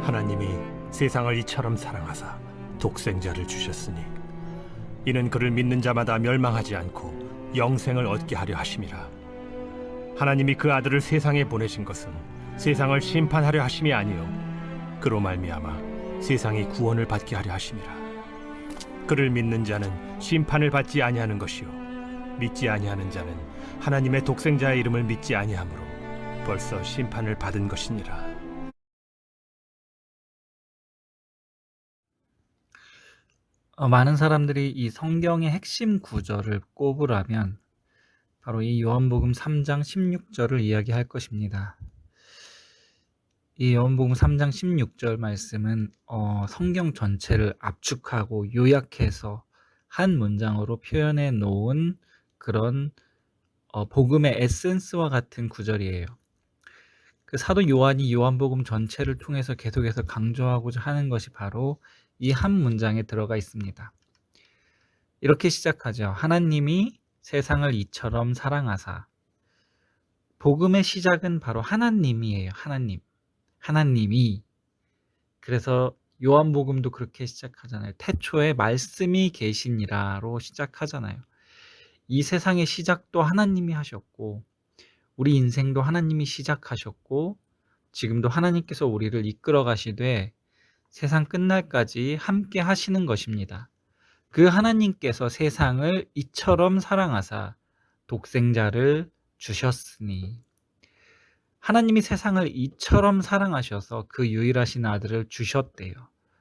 하나님이 세상을 이처럼 사랑하사 독생자를 주셨으니 이는 그를 믿는 자마다 멸망하지 않고 영생을 얻게 하려 하심이라. 하나님이 그 아들을 세상에 보내신 것은 세상을 심판하려 하심이 아니요 그로 말미암아 세상이 구원을 받게 하려 하심이라. 그를 믿는 자는 심판을 받지 아니하는 것이요 믿지 아니하는 자는 하나님의 독생자의 이름을 믿지 아니하므로 벌써 심판을 받은 것이니라. 많은 사람들이 이 성경의 핵심 구절을 꼽으라면 바로 이 요한복음 3장 16절을 이야기할 것입니다. 이 요한복음 3장 16절 말씀은 성경 전체를 압축하고 요약해서 한 문장으로 표현해 놓은 그런 복음의 에센스와 같은 구절이에요. 그 사도 요한이 요한복음 전체를 통해서 계속해서 강조하고자 하는 것이 바로 이 한 문장에 들어가 있습니다. 이렇게 시작하죠. 하나님이 세상을 이처럼 사랑하사. 복음의 시작은 바로 하나님이에요. 하나님이. 그래서 요한복음도 그렇게 시작하잖아요. 태초에 말씀이 계시니라로 시작하잖아요. 이 세상의 시작도 하나님이 하셨고 우리 인생도 하나님이 시작하셨고 지금도 하나님께서 우리를 이끌어 가시되 세상 끝날까지 함께 하시는 것입니다. 그 하나님께서 세상을 이처럼 사랑하사 독생자를 주셨으니. 하나님이 세상을 이처럼 사랑하셔서 그 유일하신 아들을 주셨대요.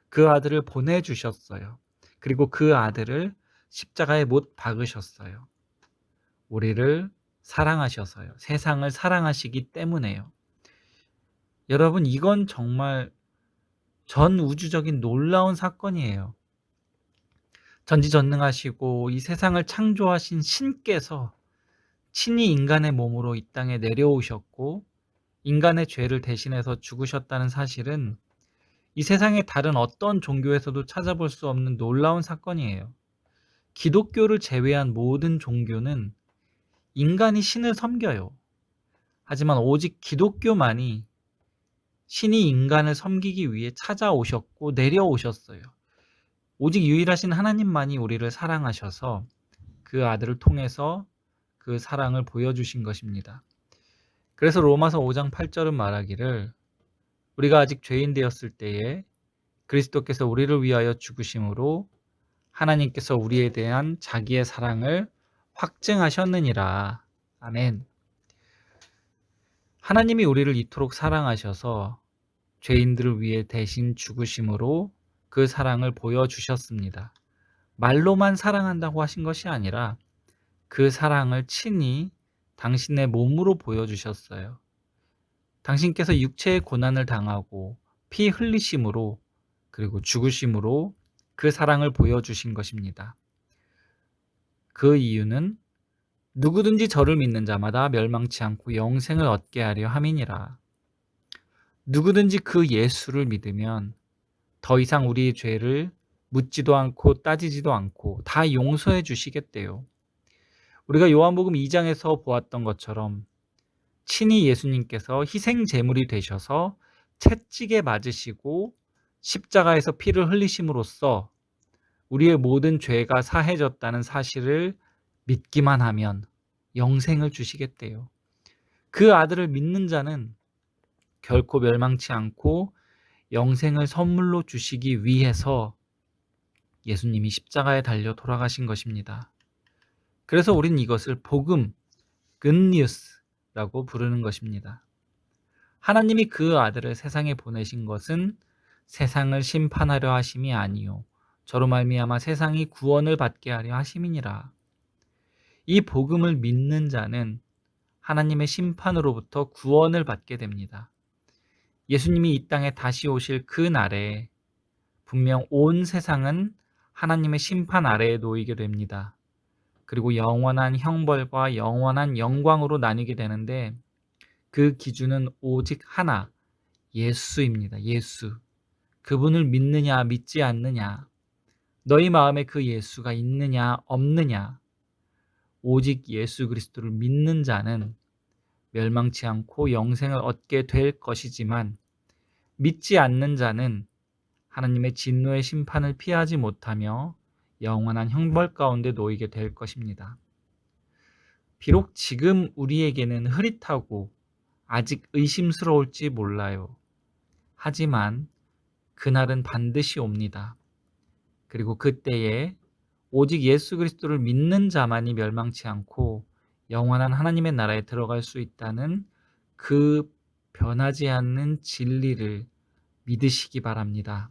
그 아들을 보내주셨어요. 그리고 그 아들을 십자가에 못 박으셨어요. 우리를 사랑하셔서요. 세상을 사랑하시기 때문에요. 여러분, 이건 정말 전 우주적인 놀라운 사건이에요. 전지전능하시고 이 세상을 창조하신 신께서 친히 인간의 몸으로 이 땅에 내려오셨고 인간의 죄를 대신해서 죽으셨다는 사실은 이 세상의 다른 어떤 종교에서도 찾아볼 수 없는 놀라운 사건이에요. 기독교를 제외한 모든 종교는 인간이 신을 섬겨요. 하지만 오직 기독교만이 신이 인간을 섬기기 위해 찾아오셨고 내려오셨어요. 오직 유일하신 하나님만이 우리를 사랑하셔서 그 아들을 통해서 그 사랑을 보여주신 것입니다. 그래서 로마서 5장 8절은 말하기를 우리가 아직 죄인 되었을 때에 그리스도께서 우리를 위하여 죽으심으로 하나님께서 우리에 대한 자기의 사랑을 확증하셨느니라. 아멘. 하나님이 우리를 이토록 사랑하셔서 죄인들을 위해 대신 죽으심으로 그 사랑을 보여주셨습니다. 말로만 사랑한다고 하신 것이 아니라 그 사랑을 친히 당신의 몸으로 보여주셨어요. 당신께서 육체의 고난을 당하고 피 흘리심으로 그리고 죽으심으로 그 사랑을 보여주신 것입니다. 그 이유는 누구든지 저를 믿는 자마다 멸망치 않고 영생을 얻게 하려 함이니라. 누구든지 그 예수를 믿으면 더 이상 우리의 죄를 묻지도 않고 따지지도 않고 다 용서해 주시겠대요. 우리가 요한복음 2장에서 보았던 것처럼 친히 예수님께서 희생 제물이 되셔서 채찍에 맞으시고 십자가에서 피를 흘리심으로써 우리의 모든 죄가 사해졌다는 사실을 믿기만 하면 영생을 주시겠대요. 그 아들을 믿는 자는 결코 멸망치 않고 영생을 선물로 주시기 위해서 예수님이 십자가에 달려 돌아가신 것입니다. 그래서 우린 이것을 복음, 굿뉴스라고 부르는 것입니다. 하나님이 그 아들을 세상에 보내신 것은 세상을 심판하려 하심이 아니요 저로 말미암아 세상이 구원을 받게 하려 하심이니라. 이 복음을 믿는 자는 하나님의 심판으로부터 구원을 받게 됩니다. 예수님이 이 땅에 다시 오실 그 날에 분명 온 세상은 하나님의 심판 아래에 놓이게 됩니다. 그리고 영원한 형벌과 영원한 영광으로 나뉘게 되는데 그 기준은 오직 하나, 예수입니다. 예수. 그분을 믿느냐 믿지 않느냐, 너희 마음에 그 예수가 있느냐 없느냐, 오직 예수 그리스도를 믿는 자는 멸망치 않고 영생을 얻게 될 것이지만 믿지 않는 자는 하나님의 진노의 심판을 피하지 못하며 영원한 형벌 가운데 놓이게 될 것입니다. 비록 지금 우리에게는 흐릿하고 아직 의심스러울지 몰라요. 하지만 그날은 반드시 옵니다. 그리고 그때에 오직 예수 그리스도를 믿는 자만이 멸망치 않고 영원한 하나님의 나라에 들어갈 수 있다는 그 변하지 않는 진리를 믿으시기 바랍니다.